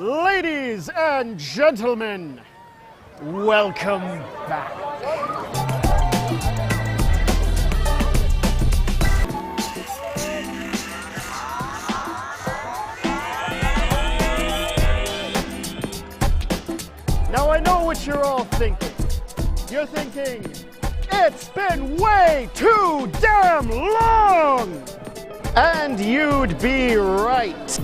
Ladies and gentlemen, welcome back. Now I know what you're all thinking. You're thinking, it's been way too damn long! And you'd be right.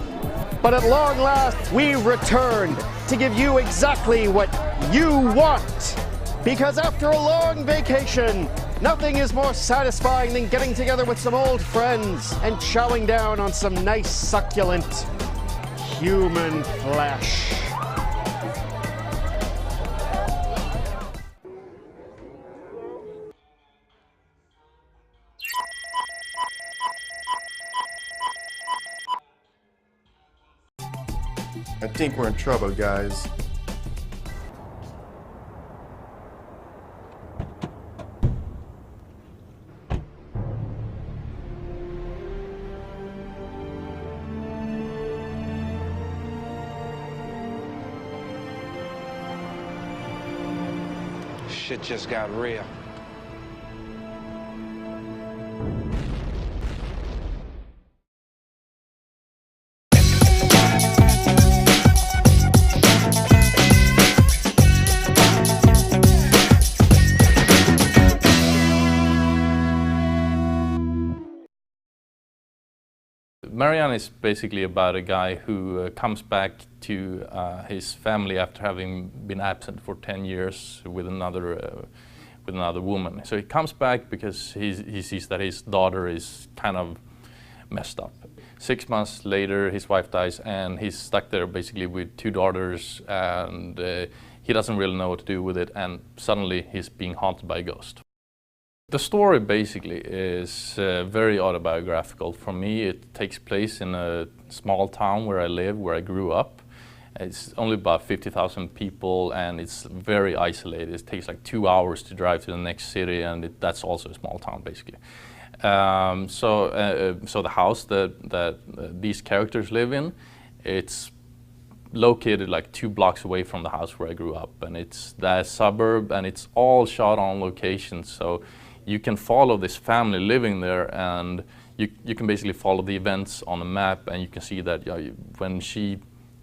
But at long last, we returned to give you exactly what you want. Because after a long vacation, nothing is more satisfying than getting together with some old friends and chowing down on some nice, succulent human flesh. I think we're in trouble, guys. Shit just got real. Marianne is basically about a guy who comes back to his family after having been absent for 10 years with another woman. So he comes back because he sees that his daughter is kind of messed up. 6 months later, his wife dies, and he's stuck there basically with two daughters, and he doesn't really know what to do with it, and suddenly he's being haunted by a ghost. The story basically is very autobiographical. For me, it takes place in a small town where I live, where I grew up. It's only about 50,000 people, and it's very isolated. It takes like 2 hours to drive to the next city, and that's also a small town basically. So the house that these characters live in, it's located like 2 blocks away from the house where I grew up, and it's that suburb, and it's all shot on location. So you can follow this family living there, and you can basically follow the events on the map, and you can see that when she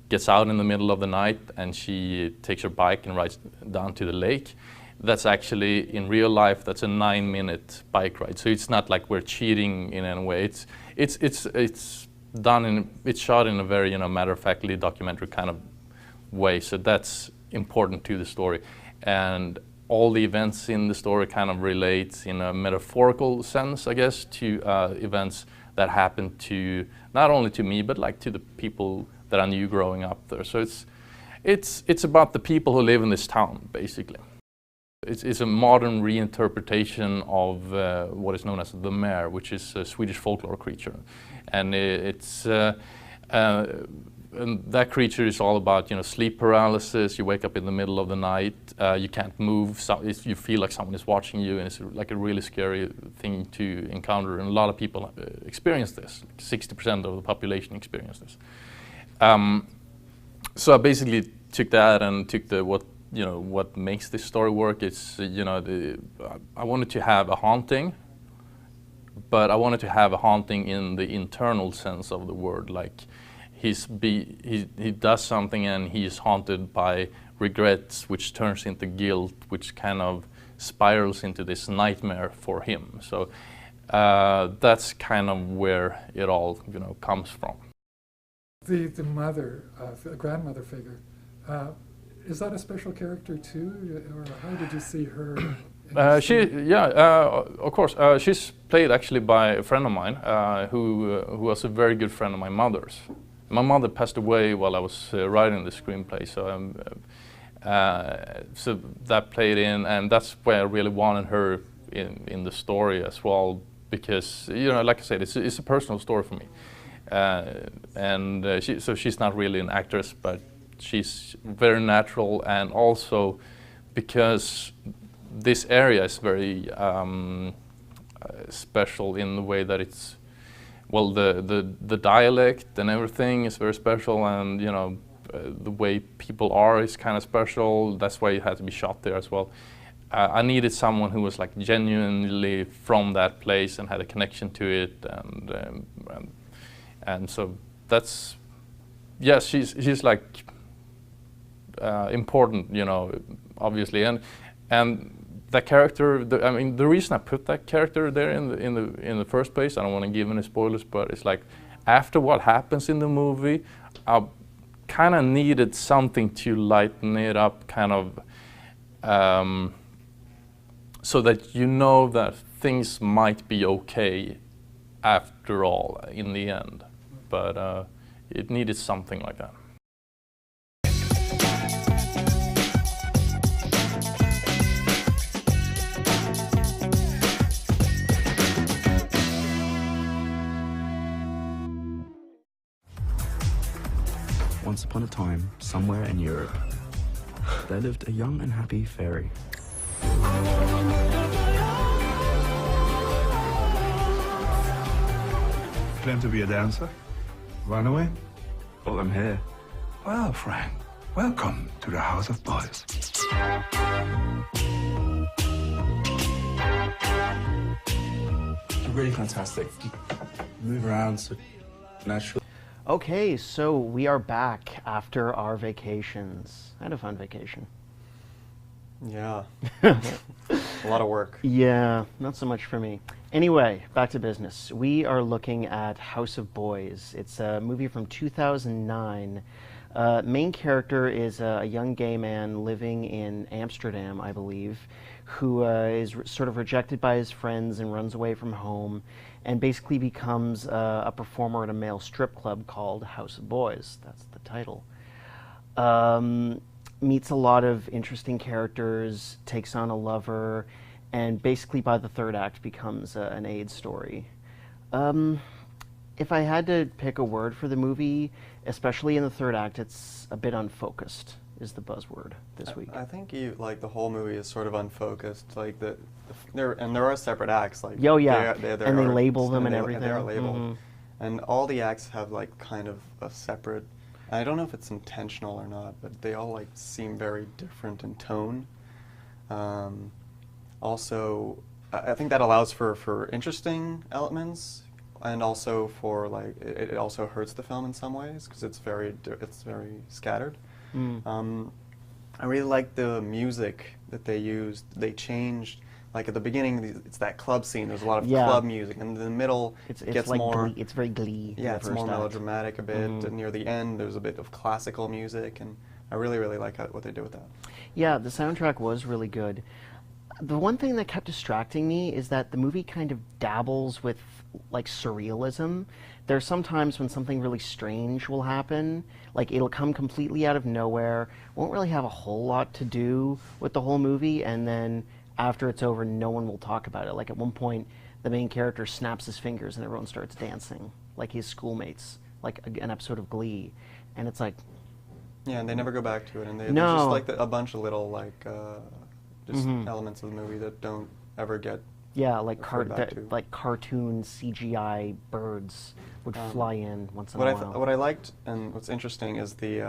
gets out in the middle of the night and she takes her bike and rides down to the lake, that's actually in real life, that's a 9-minute bike ride. So it's not like we're cheating in any way. It's shot in a very matter-of-factly documentary kind of way. So that's important to the story, and all the events in the story kind of relate in a metaphorical sense, I guess, to events that happened to not only to me, but like to the people that I knew growing up there. So it's about the people who live in this town, basically. It's a modern reinterpretation of what is known as the mare, which is a Swedish folklore creature, and and that creature is all about sleep paralysis. You wake up in the middle of the night, you can't move, so you feel like someone is watching you, and it's like a really scary thing to encounter. And a lot of people experience this. 60% of the population experience this. So I basically took that and took what makes this story work. It's I wanted to have a haunting, but I wanted to have a haunting in the internal sense of the word, like he does something and he's haunted by regrets, which turns into guilt, which kind of spirals into this nightmare for him. So that's kind of where it all comes from. The mother, the grandmother figure, is that a special character too, or how did you see her? Of course. She's played actually by a friend of mine who was a very good friend of my mother's. My mother passed away while I was writing the screenplay, so that played in, and that's where I really wanted her in the story as well, because like I said, it's a personal story for me, so she's not really an actress, but she's very natural, and also because this area is very special in the way that it's, well, the dialect and everything is very special, and the way people are is kind of special. That's why it had to be shot there as well. I needed someone who was like genuinely from that place and had a connection to it, and so that's, yes, she's like important, you know, obviously, and the character. I mean, the reason I put that character there in the first place, I don't want to give any spoilers, but it's like after what happens in the movie, I kind of needed something to lighten it up, kind of. So that you know that things might be okay after all in the end, but it needed something like that. Once upon a time, somewhere in Europe, there lived a young and happy fairy. Claim to be a dancer? Runaway? Well, I'm here. Well, Frank, welcome to the House of Boys. You're really fantastic. You move around so naturally. Okay, so we are back after our vacations. I had a fun vacation. Yeah. A lot of work. Yeah, not so much for me. Anyway, back to business. We are looking at House of Boys. It's a movie from 2009. Main character is a young gay man living in Amsterdam, I believe, who is sort of rejected by his friends and runs away from home and basically becomes a performer at a male strip club called House of Boys. That's the title. Meets a lot of interesting characters, takes on a lover, and basically by the third act becomes an AIDS story. If I had to pick a word for the movie, especially in the third act, it's a bit unfocused, is the buzzword this week. I think the whole movie is sort of unfocused. Like there are separate acts. Like Oh yeah, there and they are- label them and they everything. are labeled, Mhm. and all the acts have like kind of a separate. I don't know if it's intentional or not, but they all like seem very different in tone. Also, I think that allows for interesting elements, and also for like it also hurts the film in some ways because it's very scattered. I really like the music that they used. They changed. Like at the beginning, it's that club scene. There's a lot of club music, and in the middle, It's it gets like more. Glee. It's very Glee. in Yeah, the it's first more act. melodramatic a bit. And near the end, there's a bit of classical music, and I really, really like what they did with that. Yeah, the soundtrack was really good. The one thing that kept distracting me is that the movie kind of dabbles with like surrealism. There's some times when something really strange will happen, like it'll come completely out of nowhere, won't really have a whole lot to do with the whole movie, and then after it's over, no one will talk about it. Like at one point, the main character snaps his fingers and everyone starts dancing, like his schoolmates, like an episode of Glee, and it's like, Yeah, and they never go back to it, and they're No. just like a bunch of little like just elements of the movie that don't ever get. yeah, like referred back to. like cartoon CGI birds would fly in once in a while. What I liked and what's interesting is they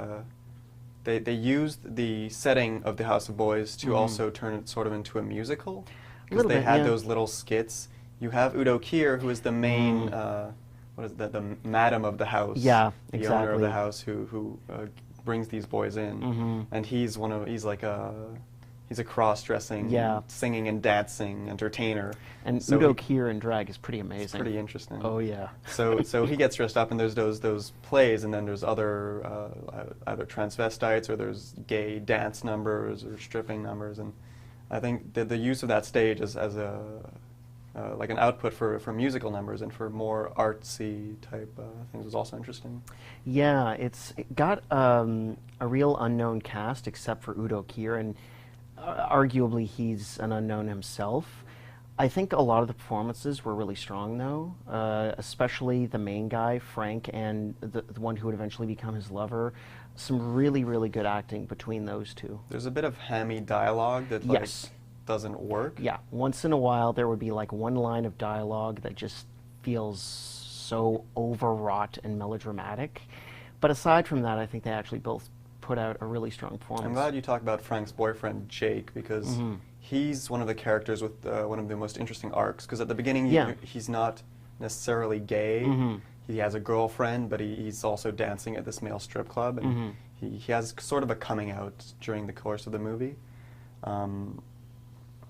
used the setting of the House of Boys to also turn it sort of into a musical, because Little they bit, had yeah. those little skits. You have Udo Kier, who is the main what is that, the madam of the house, Yeah, the owner of exactly. the house who brings these boys in, and he's a cross-dressing, Yeah. singing and dancing entertainer. And So Udo he- Kier in drag is pretty amazing. It's pretty interesting. Oh yeah. So he gets dressed up, and there's those plays, and then there's other either transvestites or there's gay dance numbers or stripping numbers, and I think the use of that stage as a like an output for musical numbers and for more artsy type things was also interesting. Yeah, it got a real unknown cast except for Udo Kier, and arguably he's an unknown himself. I think a lot of the performances were really strong, though, especially the main guy, Frank, and the one who would eventually become his lover. Some really, really good acting between those two. There's a bit of hammy dialogue that like Yes. doesn't work. Yeah, once in a while there would be like one line of dialogue that just feels so overwrought and melodramatic. But aside from that, I think they actually both put out a really strong performance. I'm glad you talked about Frank's boyfriend, Jake, because Mm-hmm. he's one of the characters with one of the most interesting arcs. Because at the beginning, Yeah. he's not necessarily gay. Mm-hmm. He has a girlfriend, but he's also dancing at this male strip club, and Mm-hmm. he has sort of a coming out during the course of the movie.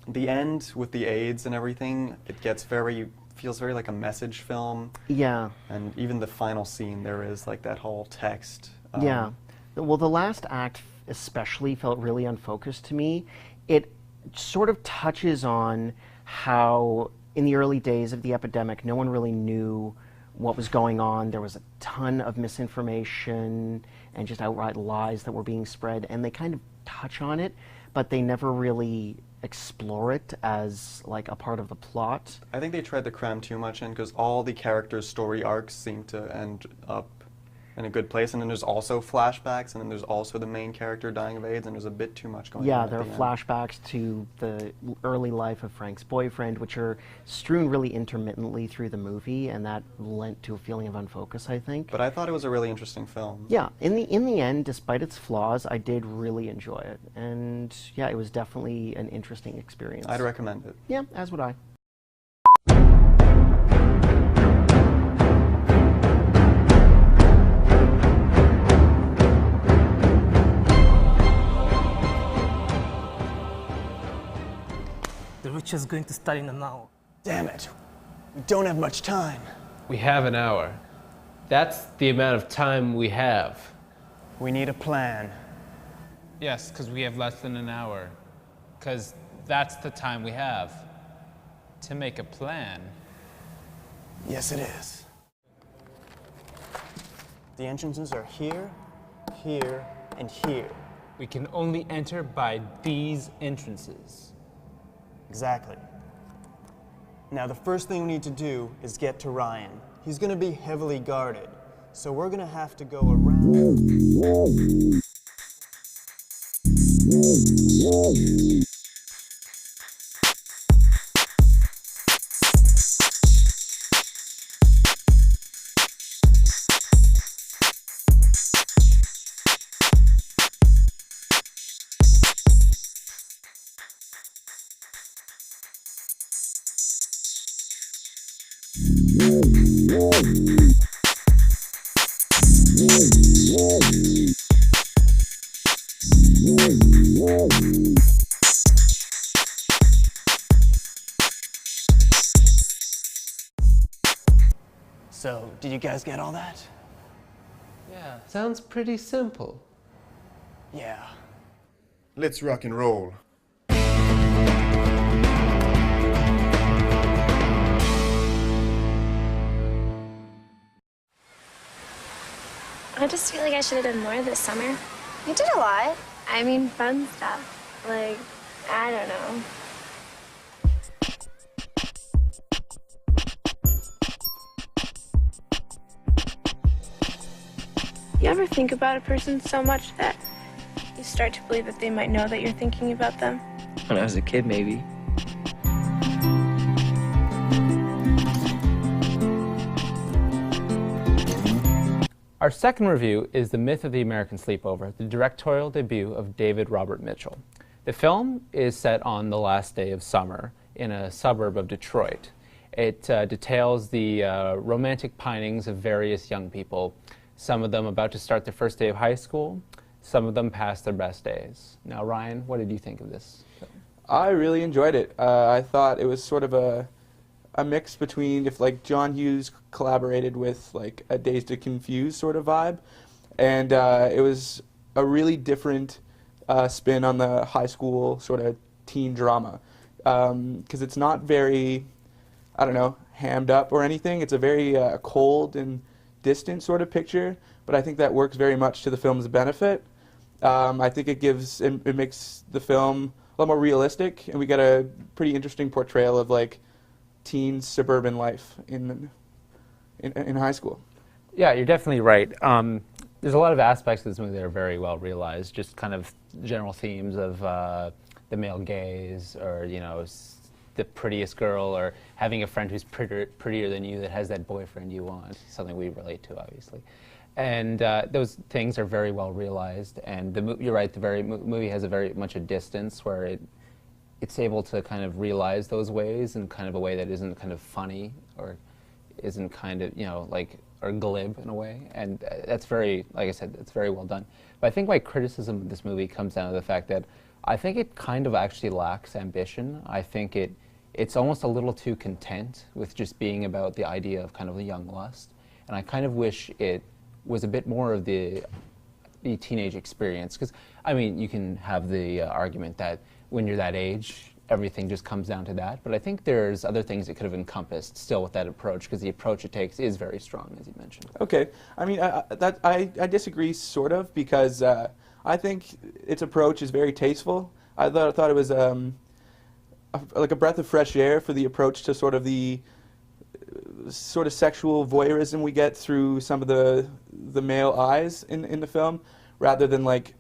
The end with the AIDS and everything, it feels very like a message film. Yeah. And even the final scene, there is like that whole text. Yeah. Well, the last act especially felt really unfocused to me. It sort of touches on how in the early days of the epidemic, no one really knew what was going on. There was a ton of misinformation and just outright lies that were being spread, and they kind of touch on it, but they never really explore it as like a part of the plot. I think they tried to cram too much in because all the characters' story arcs seem to end up in a good place, and then there's also flashbacks, and then there's also the main character dying of AIDS, and there's a bit too much going on. Yeah, at there are the end. flashbacks to the early life of Frank's boyfriend, which are strewn really intermittently through the movie, and that lent to a feeling of unfocus, I think. But I thought it was a really interesting film. Yeah, in the end, despite its flaws, I did really enjoy it, and yeah, it was definitely an interesting experience. I'd recommend it. Yeah, as would I. The rich is going to start in an hour. Damn it. We don't have much time. We have an hour. That's the amount of time we have. We need a plan. Yes, because we have less than an hour. Because that's the time we have to make a plan. Yes, it is. The entrances are here, here, and here. We can only enter by these entrances. Exactly. Now, the first thing we need to do is get to Ryan. He's going to be heavily guarded, so we're going to have to go around. So, did you guys get all that? Yeah, sounds pretty simple. Yeah. Let's rock and roll. I just feel like I should have done more this summer. You did a lot. I mean, fun stuff. Like, I don't know. You ever think about a person so much that you start to believe that they might know that you're thinking about them? When I was a kid, maybe. Our second review is The Myth of the American Sleepover, the directorial debut of David Robert Mitchell. The film is set on the last day of summer in a suburb of Detroit. It details the romantic pinings of various young people, some of them about to start their first day of high school, some of them past their best days. Now, Ryan, what did you think of this film? I really enjoyed it. I thought it was sort of a mix between if like John Hughes collaborated with like a Dazed and Confused sort of vibe, and it was a really different spin on the high school sort of teen drama, because it's not very, I don't know, hammed up or anything. It's a very cold and distant sort of picture, but I think that works very much to the film's benefit. I think it makes the film a lot more realistic, and we get a pretty interesting portrayal of like teen suburban life in high school. Yeah, you're definitely right. There's a lot of aspects of this movie that are very well realized, just kind of general themes of the male gaze, or, you know, the prettiest girl, or having a friend who's prettier than you that has that boyfriend you want, something we relate to, obviously. And those things are very well realized. And you're right, the movie has a very much a distance where it's able to kind of realize those ways in kind of a way that isn't kind of funny or isn't kind of, like, or glib in a way. And that's very, like I said, it's very well done. But I think my criticism of this movie comes down to the fact that I think it kind of actually lacks ambition. I think it's almost a little too content with just being about the idea of kind of the young lust. And I kind of wish it was a bit more of the teenage experience. Because, I mean, you can have the argument that when you're that age, everything just comes down to that. But I think there's other things it could have encompassed still with that approach, because the approach it takes is very strong, as you mentioned. Okay. I mean, I disagree sort of, because I think its approach is very tasteful. I thought it was like a breath of fresh air for the approach to sort of the sort of sexual voyeurism we get through some of the male eyes in the film, rather than like,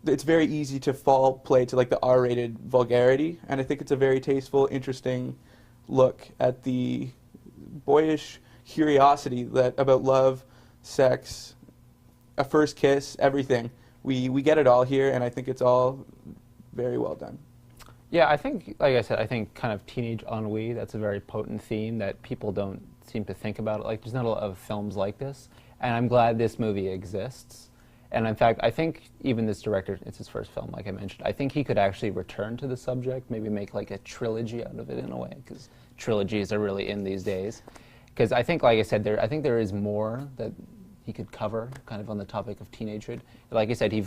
it's very easy to fall prey to like the R-rated vulgarity, and I think it's a very tasteful, interesting look at the boyish curiosity about love, sex, a first kiss, everything. We get it all here, and I think it's all very well done. Yeah, I think, like I said, I think kind of teenage ennui, that's a very potent theme that people don't seem to think about. Like, there's not a lot of films like this, and I'm glad this movie exists. And in fact, I think even this director, it's his first film, like I mentioned, I think he could actually return to the subject, maybe make like a trilogy out of it in a way, because trilogies are really in these days. Because I think, like I said, I think there is more that he could cover, kind of on the topic of teenagehood. Like I said, he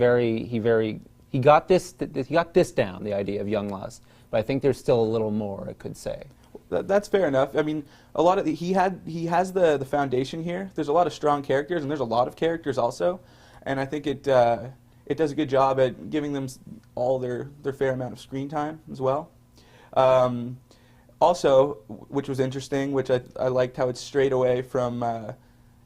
got this down, the idea of young lust. But I think there's still a little more it could say. That's fair enough. I mean, a lot of he has the foundation here. There's a lot of strong characters, and there's a lot of characters also. And I think it does a good job at giving them all their fair amount of screen time as well. Also, which was interesting, which I liked how it strayed away from,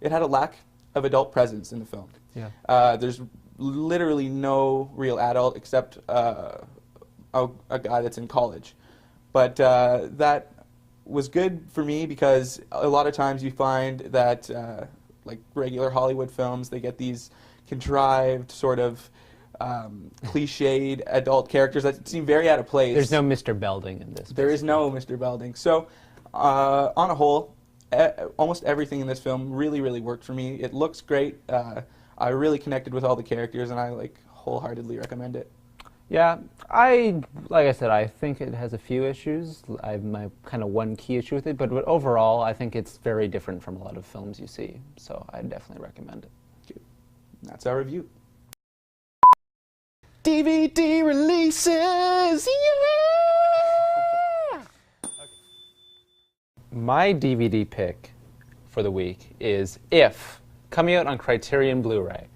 it had a lack of adult presence in the film. Yeah. There's literally no real adult except a guy that's in college. But that was good for me, because a lot of times you find that like regular Hollywood films, they get these contrived, sort of cliched adult characters that seem very out of place. There's no Mr. Belding in this. There is no Mr. Belding. So, on a whole, almost everything in this film really, really worked for me. It looks great. I really connected with all the characters, and I wholeheartedly recommend it. Yeah, like I said, I think it has a few issues. I have my kind of one key issue with it, but overall, I think it's very different from a lot of films you see. So I definitely recommend it. That's our review. DVD releases! Yeah! My DVD pick for the week is If, coming out on Criterion Blu-ray.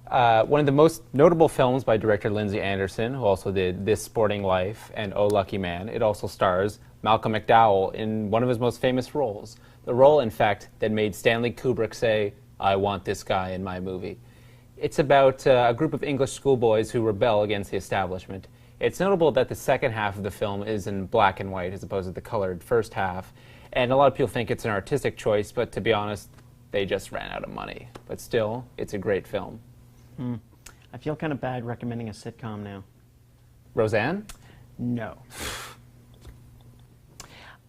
One of the most notable films by director Lindsay Anderson, who also did This Sporting Life and Oh Lucky Man. It also stars Malcolm McDowell in one of his most famous roles. The role, in fact, that made Stanley Kubrick say, "I want this guy in my movie." It's about a group of English schoolboys who rebel against the establishment. It's notable that the second half of the film is in black and white as opposed to the colored first half. And a lot of people think it's an artistic choice, but to be honest, they just ran out of money. But still, it's a great film. I feel kind of bad recommending a sitcom now. Roseanne? No.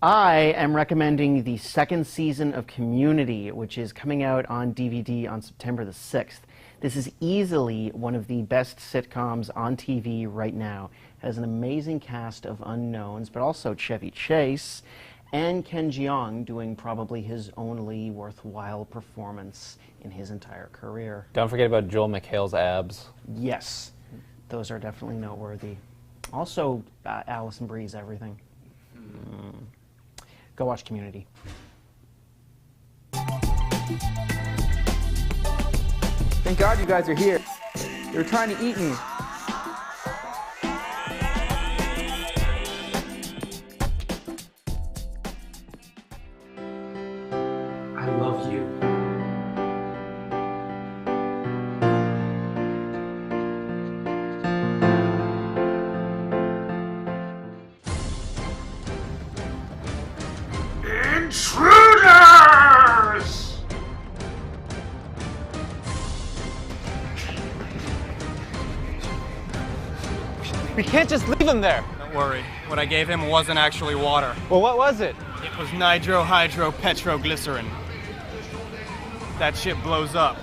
I am recommending the second season of Community, which is coming out on DVD on September the 6th. This is easily one of the best sitcoms on TV right now. It has an amazing cast of unknowns, but also Chevy Chase and Ken Jeong doing probably his only worthwhile performance in his entire career. Don't forget about Joel McHale's abs. Yes, those are definitely noteworthy. Also, Alison Brie's everything. Go watch Community. Thank God you guys are here. They were trying to eat me. I love you. Intruders! We can't just leave him there. Don't worry. What I gave him wasn't actually water. Well, what was it? It was nitrohydropetroglycerin. That shit blows up.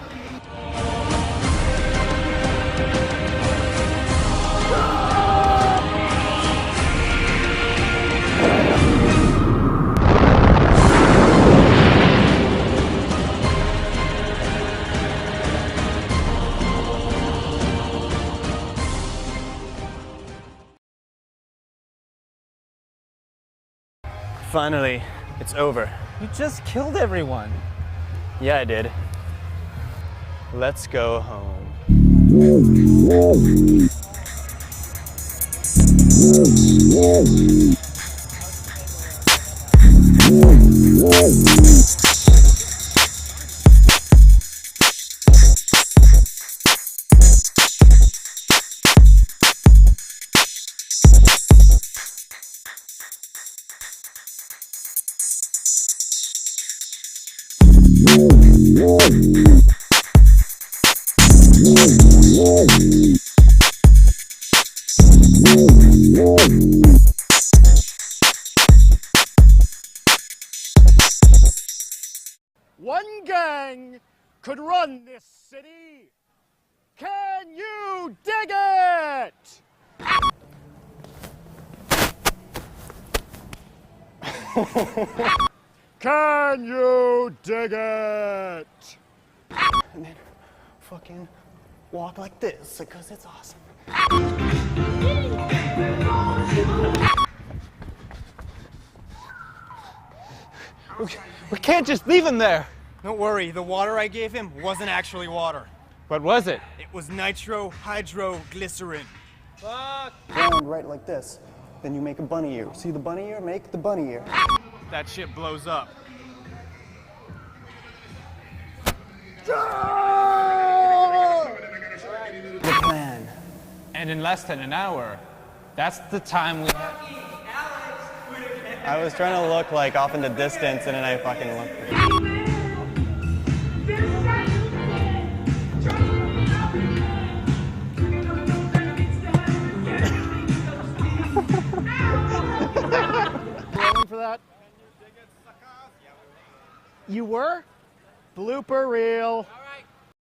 Finally, it's over. You just killed everyone. Yeah, I did. Let's go home. One gang could run this city. Can you dig it? Can you dig it? And then fucking walk like this because it's awesome. We can't just leave him there. Don't worry, the water I gave him wasn't actually water. What was it? It was nitrohydroglycerin. Round right like this. Then you make a bunny ear. See the bunny ear? Make the bunny ear. That shit blows up. The plan. And in less than an hour, that's the time we have. I was trying to look like off in the distance and then I fucking looked. Rolling for that? You were? Blooper reel.